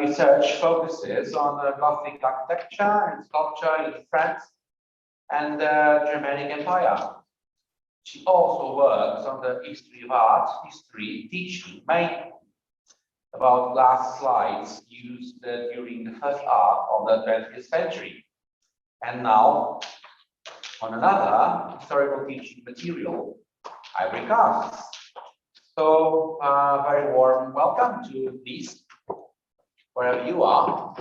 research focuses on Gothic architecture and sculpture in France and the Germanic Empire. She also works on the history of art, teaching mainly about glass slides used during the first half of the 20th century. And now, on another historical teaching material, Ivory casts. So, very warm welcome to Denise, wherever you are.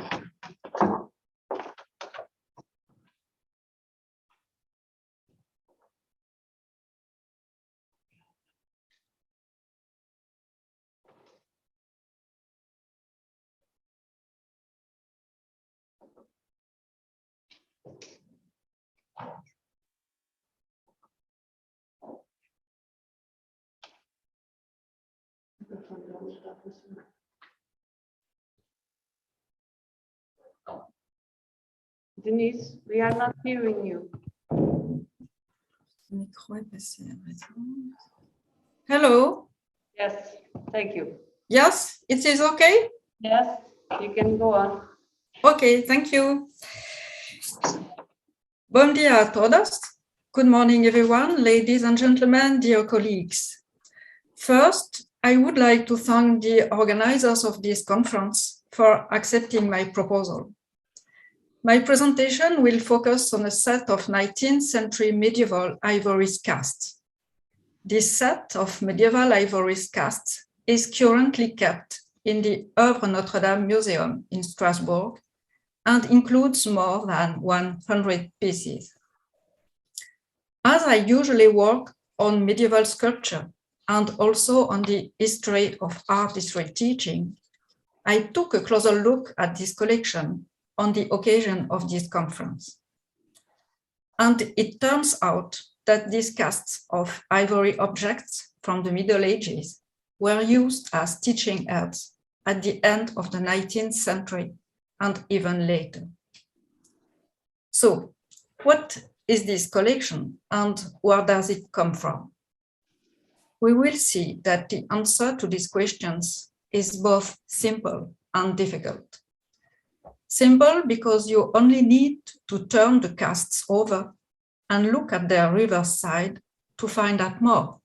Denise, we are not hearing you. Hello. Yes, thank you. Yes, it is okay? Yes, you can go on. Okay, thank you. Bom dia a todos. Good morning, everyone, ladies and gentlemen, dear colleagues. First, I would like to thank the organizers of this conference for accepting my proposal. My presentation will focus on a set of 19th century medieval ivory casts. This set of medieval ivory casts is currently kept in the Œuvre Notre-Dame Museum in Strasbourg and includes more than 100 pieces. As I usually work on medieval sculpture and also on the history of art history teaching, I took a closer look at this collection on the occasion of this conference. And it turns out that these casts of ivory objects from the Middle Ages were used as teaching aids at the end of the 19th century and even later. So, what is this collection and where does it come from? We will see that the answer to these questions is both simple and difficult. Simple because you only need to turn the casts over and look at their reverse side to find out more.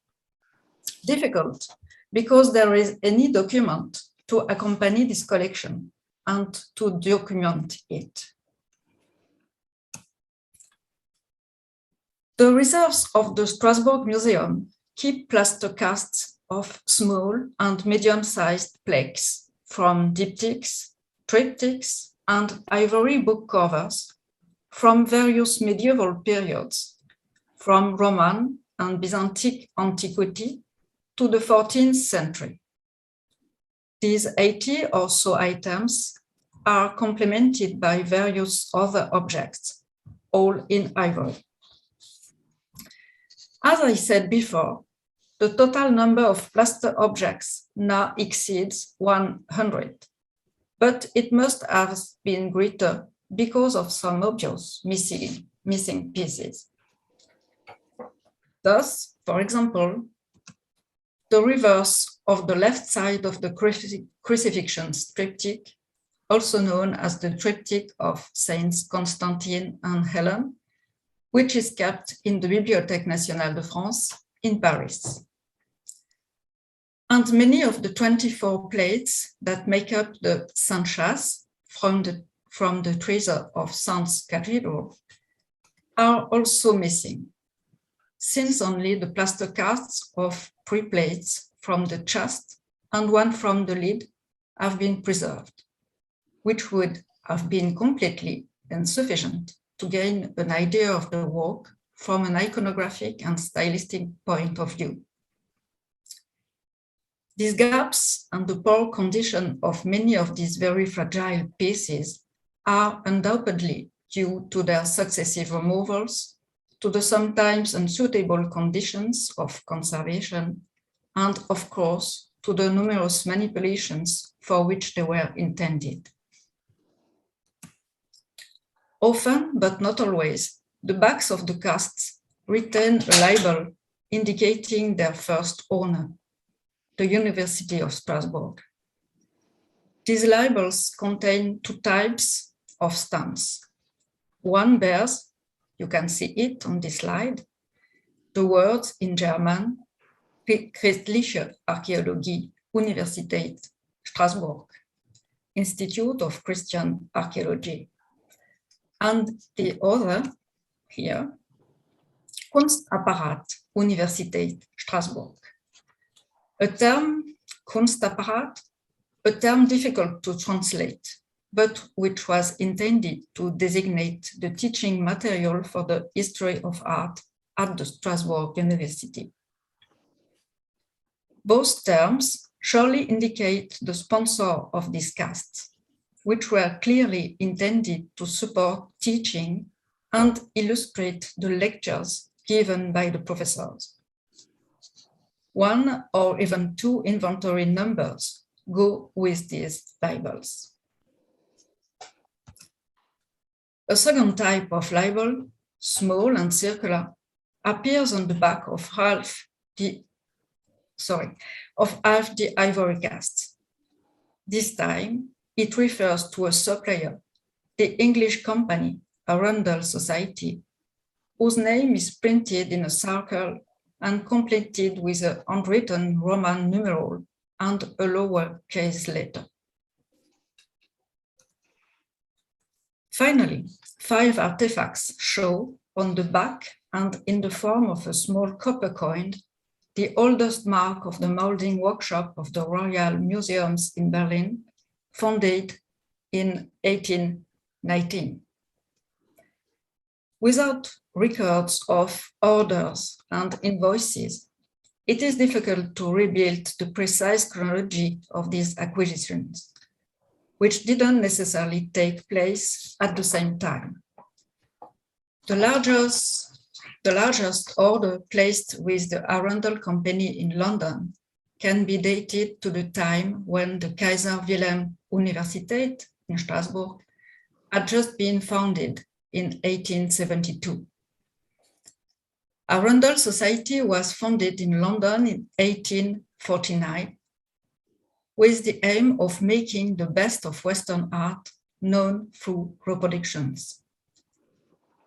Difficult because there is any document to accompany this collection and to document it. The reserves of the Strasbourg Museum keep plaster casts of small and medium-sized plaques from diptychs, triptychs, and ivory book covers from various medieval periods, from Roman and Byzantine antiquity to the 14th century. These 80 or so items are complemented by various other objects, all in ivory. As I said before, the total number of plaster objects now exceeds 100. But it must have been greater because of some obvious missing pieces. Thus, for example, the reverse of the left side of the crucifixion triptych, also known as the triptych of Saints Constantine and Helen, which is kept in the Bibliothèque Nationale de France in Paris. And many of the 24 plates that make up the Saint-Chas from the treasure of Saints Cathedral are also missing, since only the plaster casts of 3 plates from the chest and 1 from the lid have been preserved, which would have been completely insufficient to gain an idea of the work from an iconographic and stylistic point of view. These gaps and the poor condition of many of these very fragile pieces are undoubtedly due to their successive removals, to the sometimes unsuitable conditions of conservation, and of course, to the numerous manipulations for which they were intended. Often, but not always, the backs of the casts retain a label indicating their first owner, the University of Strasbourg. These labels contain two types of stamps. One bears, you can see it on this slide, the words in German, Christliche Archäologie, Universität Strasbourg, Institute of Christian Archaeology. And the other here, Kunstapparat, Universität Strasbourg. A term, Kunstapparat, a term difficult to translate, but which was intended to designate the teaching material for the history of art at the Strasbourg University. Both terms surely indicate the sponsor of these casts, which were clearly intended to support teaching and illustrate the lectures given by the professors. One or even two inventory numbers go with these labels. A second type of label, small and circular, appears on the back of half the ivory casts. This time, it refers to a supplier, the English company, Arundel Society, whose name is printed in a circle and completed with a handwritten Roman numeral and a lowercase letter. Finally, 5 artifacts show on the back and in the form of a small copper coin the oldest mark of the molding workshop of the Royal Museums in Berlin, founded in 1819. Without records of orders and invoices, it is difficult to rebuild the precise chronology of these acquisitions, which didn't necessarily take place at the same time. The largest order placed with the Arundel Company in London can be dated to the time when the Kaiser Wilhelm Universität in Strasbourg had just been founded in 1872. Arundel Society was founded in London in 1849 with the aim of making the best of Western art known through reproductions.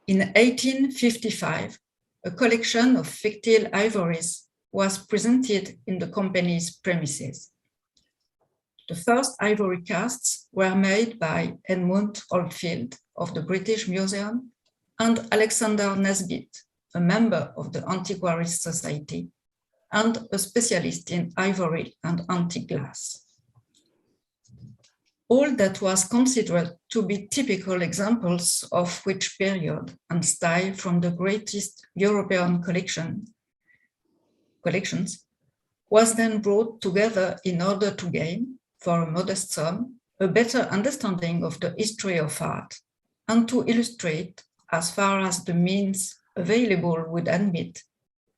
In 1855, a collection of Fictile ivories was presented in the company's premises. The first ivory casts were made by Edmund Oldfield of the British Museum and Alexander Nesbitt, a member of the Antiquaries Society and a specialist in ivory and antique glass. All that was considered to be typical examples of which period and style from the greatest European collections was then brought together in order to gain, for a modest sum, a better understanding of the history of art and to illustrate, as far as the means available would admit,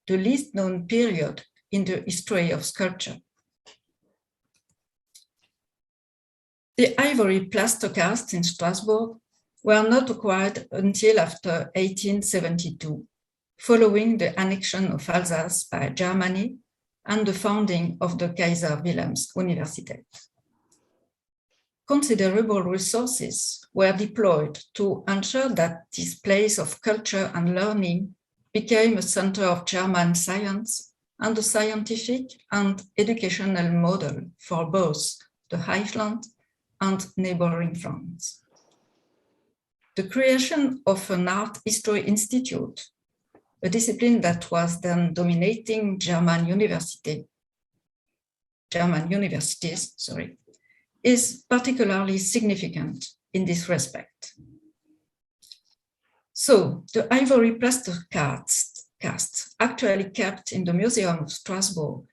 the least known period in the history of sculpture. The ivory plaster casts in Strasbourg were not acquired until after 1872, following the annexion of Alsace by Germany and the founding of the Kaiser Wilhelm's Universität. Considerable resources were deployed to ensure that this place of culture and learning became a center of German science and a scientific and educational model for both the Highland and neighboring France. The creation of an art history institute, a discipline that was then dominating German universities, is particularly significant in this respect. So the ivory plaster casts actually kept in the Museum of Strasbourg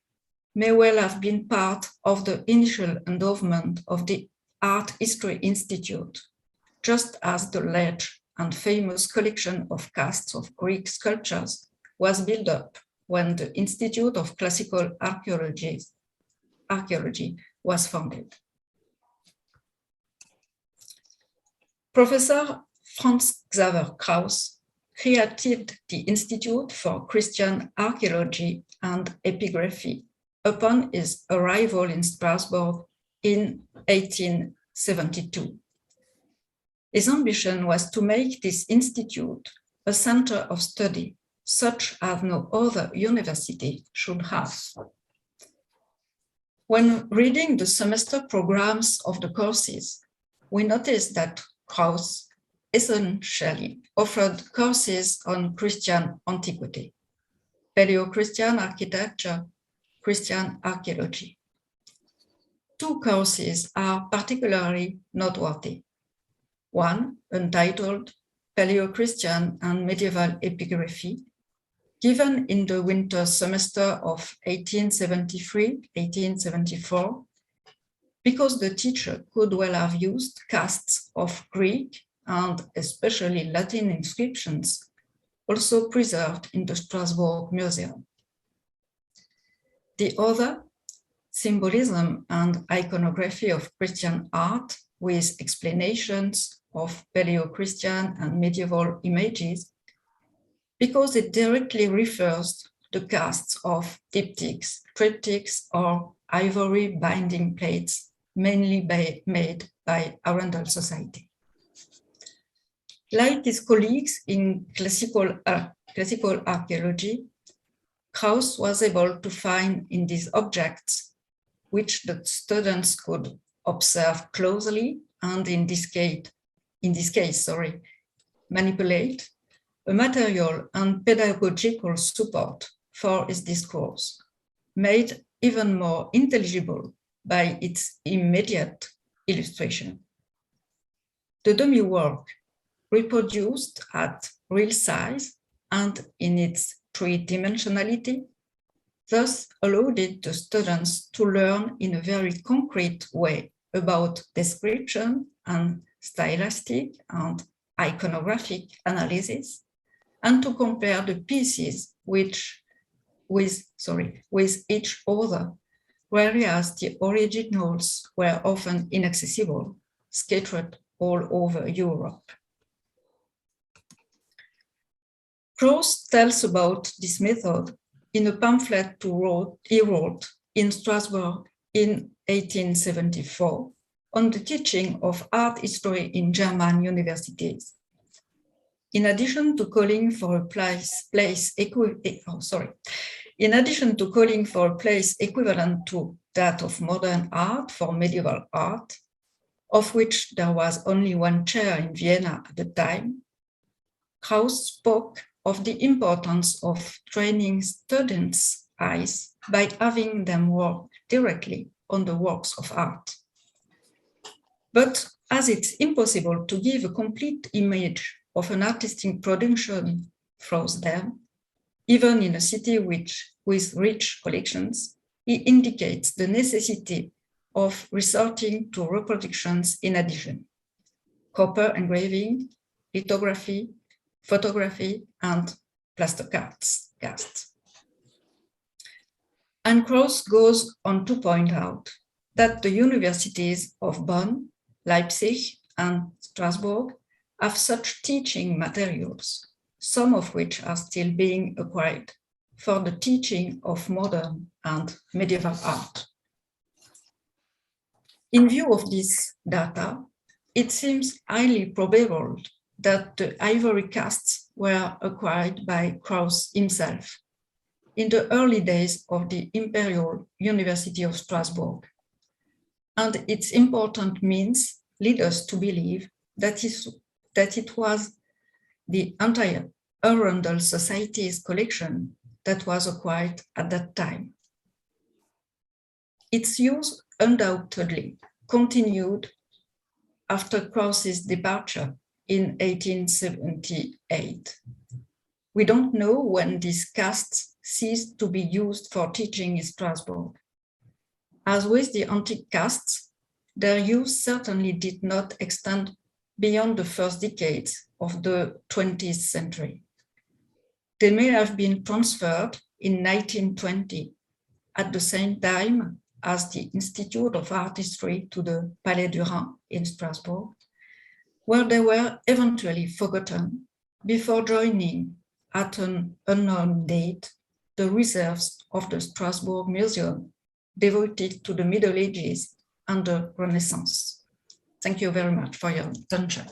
may well have been part of the initial endowment of the Art History Institute, just as the large and famous collection of casts of Greek sculptures was built up when the Institute of Classical Archaeology was founded. Professor Franz Xaver Kraus created the Institute for Christian Archaeology and Epigraphy upon his arrival in Strasbourg in 1872. His ambition was to make this institute a center of study, such as no other university should have. When reading the semester programs of the courses, we noticed that Krauss essentially offered courses on Christian antiquity, Paleo-Christian architecture, Christian archaeology. Two courses are particularly noteworthy. One, entitled Paleo-Christian and Medieval Epigraphy, given in the winter semester of 1873-1874, because the teacher could well have used casts of Greek and especially Latin inscriptions, also preserved in the Strasbourg Museum. The other, Symbolism and Iconography of Christian Art, with explanations of Paleo-Christian and medieval images, because it directly refers to casts of diptychs, triptychs, or ivory binding plates, mainly made by Arundel Society. Like his colleagues in classical archaeology, Krauss was able to find in these objects, which the students could observe closely and in this case, manipulate, a material and pedagogical support for his discourse, made even more intelligible by its immediate illustration. The dummy work, reproduced at real size and in its three-dimensionality, thus allowed the students to learn in a very concrete way about description and stylistic and iconographic analysis, and to compare the pieces with each other, whereas the originals were often inaccessible, scattered all over Europe. Krauss tells about this method in a pamphlet he wrote in Strasbourg in 1874 on the teaching of art history in German universities. In addition to calling for a place equivalent to that of modern art for medieval art, of which there was only one chair in Vienna at the time, Krauss spoke of the importance of training students' eyes by having them work directly on the works of art. But as it's impossible to give a complete image of an artistic production through them, even in a city with rich collections, he indicates the necessity of resorting to reproductions in addition: copper engraving, lithography, photography, and plaster casts. And Krauss goes on to point out that the universities of Bonn, Leipzig, and Strasbourg have such teaching materials, some of which are still being acquired for the teaching of modern and medieval art. In view of this data, it seems highly probable that the ivory casts were acquired by Krauss himself in the early days of the Imperial University of Strasbourg. And its important means lead us to believe that it was the entire Arundel Society's collection that was acquired at that time. Its use undoubtedly continued after Krauss's departure in 1878. We don't know when these casts ceased to be used for teaching in Strasbourg. As with the antique casts, their use certainly did not extend beyond the first decades of the 20th century. They may have been transferred in 1920 at the same time as the Institute of Art History to the Palais du Rhin in Strasbourg, where they were eventually forgotten before joining at an unknown date the reserves of the Strasbourg Museum devoted to the Middle Ages under Renaissance. Thank you very much for your attention.